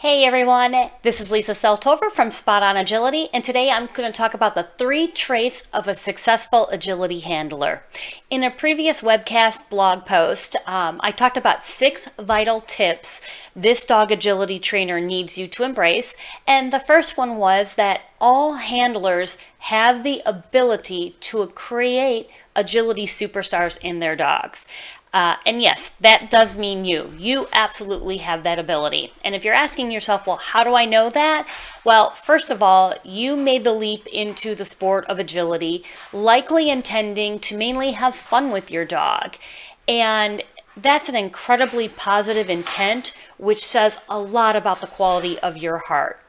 Hey everyone, this is Lisa Selthofer from Spot On Agility, and today I'm going to talk about the 3 traits of a successful agility handler. In a previous webcast blog post, I talked about 6 vital tips this dog agility trainer needs you to embrace, and the first one was that all handlers have the ability to create agility superstars in their dogs. And yes, that does mean you. You absolutely have that ability. And if you're asking yourself, well, how do I know that? Well, first of all, you made the leap into the sport of agility, likely intending to mainly have fun with your dog. And that's an incredibly positive intent, which says a lot about the quality of your heart.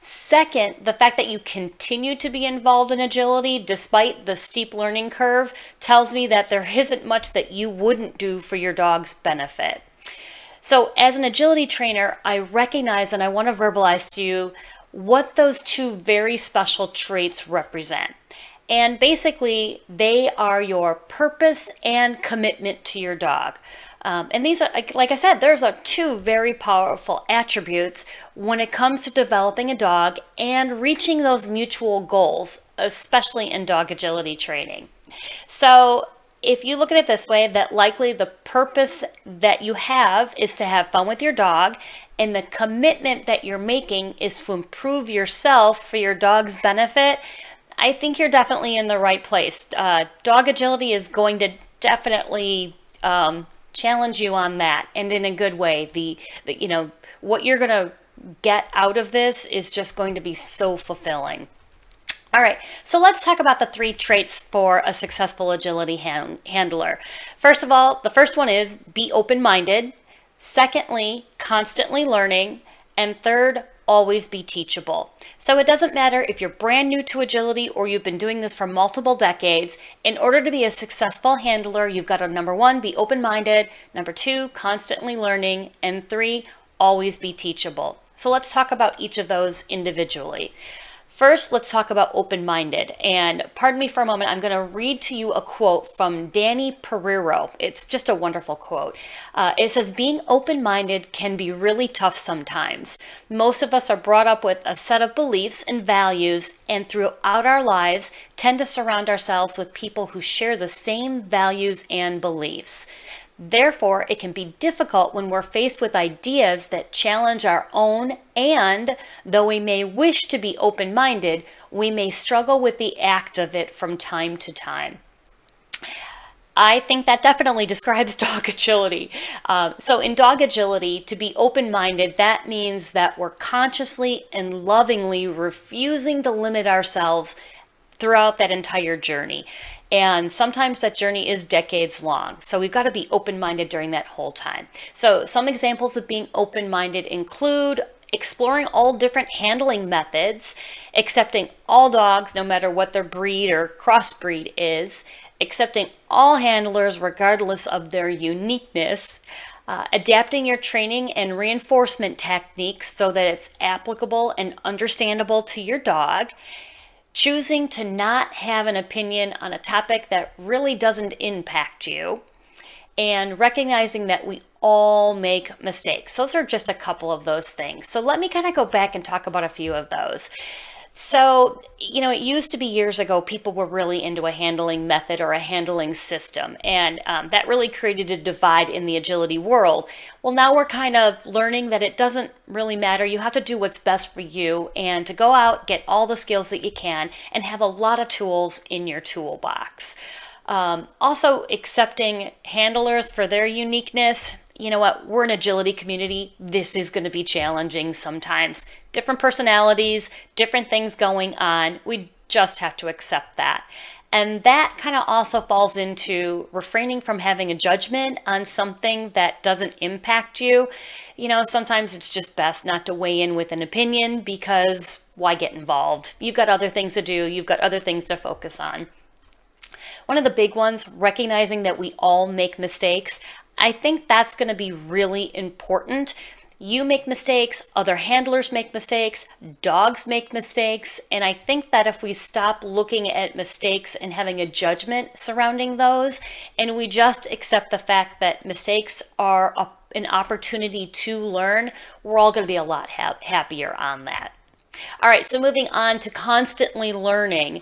Second, the fact that you continue to be involved in agility despite the steep learning curve tells me that there isn't much that you wouldn't do for your dog's benefit. So as an agility trainer, I recognize and I want to verbalize to you what those 2 very special traits represent. And basically, they are your purpose and commitment to your dog. And these are, like I said, there's 2 very powerful attributes when it comes to developing a dog and reaching those mutual goals, especially in dog agility training. So if you look at it this way, that likely the purpose that you have is to have fun with your dog, and the commitment that you're making is to improve yourself for your dog's benefit, I think you're definitely in the right place. Dog agility is going to definitely challenge you on that, and in a good way. What you're going to get out of this is just going to be so fulfilling. All right, so let's talk about the 3 traits for a successful agility handler. First of all, the first one is be open-minded. Secondly, constantly learning. And third, always be teachable. So it doesn't matter if you're brand new to agility or you've been doing this for multiple decades. In order to be a successful handler, you've got to, number 1, be open-minded. Number 2, constantly learning. And 3, always be teachable. So let's talk about each of those individually. First, let's talk about open-minded. And pardon me for a moment, I'm going to read to you a quote from Danny Pereiro. It's just a wonderful quote. It says, being open-minded can be really tough sometimes. Most of us are brought up with a set of beliefs and values, and throughout our lives tend to surround ourselves with people who share the same values and beliefs. Therefore, it can be difficult when we're faced with ideas that challenge our own, and though we may wish to be open-minded, we may struggle with the act of it from time to time. I think that definitely describes dog agility. So in dog agility, to be open-minded, that means that we're consciously and lovingly refusing to limit ourselves throughout that entire journey. And sometimes that journey is decades long. So we've got to be open-minded during that whole time. So some examples of being open-minded include exploring all different handling methods, accepting all dogs, no matter what their breed or crossbreed is, accepting all handlers regardless of their uniqueness, adapting your training and reinforcement techniques so that it's applicable and understandable to your dog, choosing to not have an opinion on a topic that really doesn't impact you, and recognizing that we all make mistakes. Those are just a couple of those things. So let me kind of go back and talk about a few of those. So, it used to be years ago, people were really into a handling method or a handling system, and that really created a divide in the agility world. Well, now we're kind of learning that it doesn't really matter. You have to do what's best for you, and to go out, get all the skills that you can, and have a lot of tools in your toolbox. Also, accepting handlers for their uniqueness. You know what, we're an agility community. This is going to be challenging sometimes. Different personalities, different things going on. We just have to accept that. And that kind of also falls into refraining from having a judgment on something that doesn't impact you. Sometimes it's just best not to weigh in with an opinion, because why get involved? You've got other things to do. You've got other things to focus on. One of the big ones, recognizing that we all make mistakes. I think that's going to be really important. You make mistakes, other handlers make mistakes, dogs make mistakes, and I think that if we stop looking at mistakes and having a judgment surrounding those, and we just accept the fact that mistakes are a an opportunity to learn, we're all going to be a lot happier on that. All right, so moving on to constantly learning.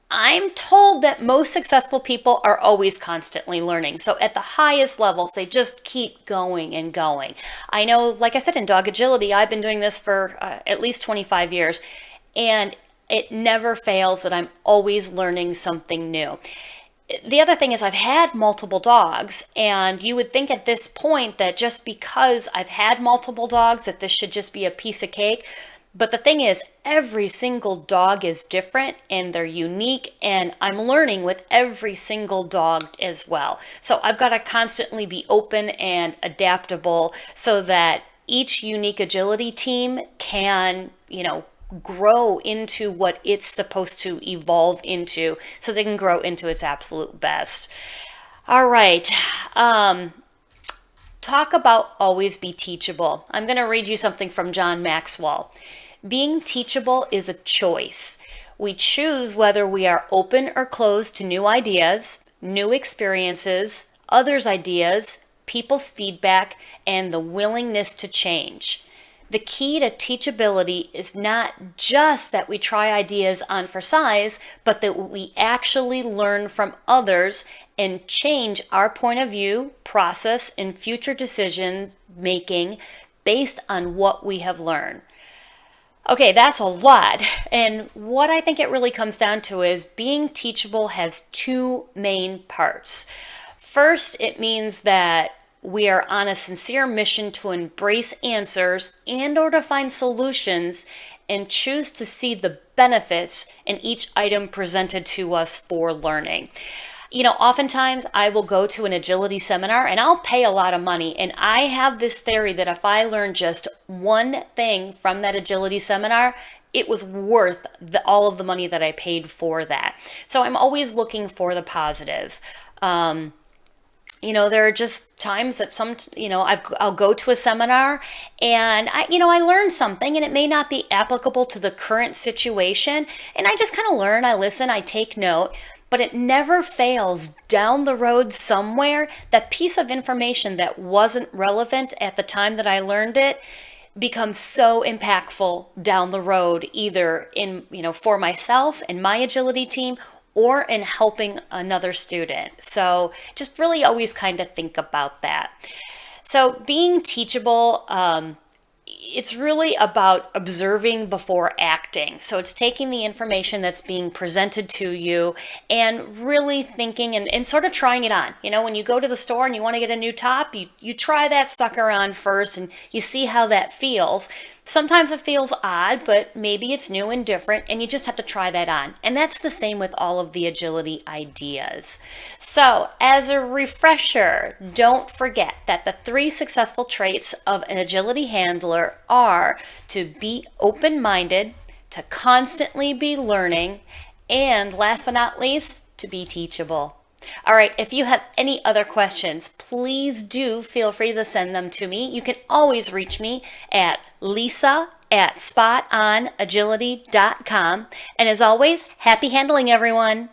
I'm told that most successful people are always constantly learning. So at the highest levels, they just keep going and going. I know, like I said, in dog agility, I've been doing this for at least 25 years, and it never fails that I'm always learning something new. The other thing is I've had multiple dogs, and you would think at this point that just because I've had multiple dogs that this should just be a piece of cake. But the thing is, every single dog is different and they're unique, and I'm learning with every single dog as well. So I've got to constantly be open and adaptable so that each unique agility team can, grow into what it's supposed to evolve into so they can grow into its absolute best. All right. Talk about always be teachable. I'm going to read you something from John Maxwell. Being teachable is a choice. We choose whether we are open or closed to new ideas, new experiences, others' ideas, people's feedback, and the willingness to change. The key to teachability is not just that we try ideas on for size, but that we actually learn from others and change our point of view, process, and future decision making based on what we have learned. Okay, that's a lot. And what I think it really comes down to is being teachable has two main parts. First, it means that we are on a sincere mission to embrace answers and or to find solutions and choose to see the benefits in each item presented to us for learning. Oftentimes I will go to an agility seminar and I'll pay a lot of money. And I have this theory that if I learn just one thing from that agility seminar, it was worth all of the money that I paid for that. So I'm always looking for the positive. There are just times that I'll go to a seminar and I learn something and it may not be applicable to the current situation. And I just kind of learn, I listen, I take note. But it never fails down the road somewhere, that piece of information that wasn't relevant at the time that I learned it becomes so impactful down the road, either for myself and my agility team or in helping another student. So just really always kind of think about that. So being teachable, it's really about observing before acting. So it's taking the information that's being presented to you and really thinking and sort of trying it on. When you go to the store and you want to get a new top, you try that sucker on first and you see how that feels. Sometimes it feels odd, but maybe it's new and different, and you just have to try that on. And that's the same with all of the agility ideas. So, as a refresher, don't forget that the 3 successful traits of an agility handler are to be open-minded, to constantly be learning, and last but not least, to be teachable. All right, if you have any other questions, please do feel free to send them to me. You can always reach me at lisa@spotonagility.com. And as always, happy handling, everyone.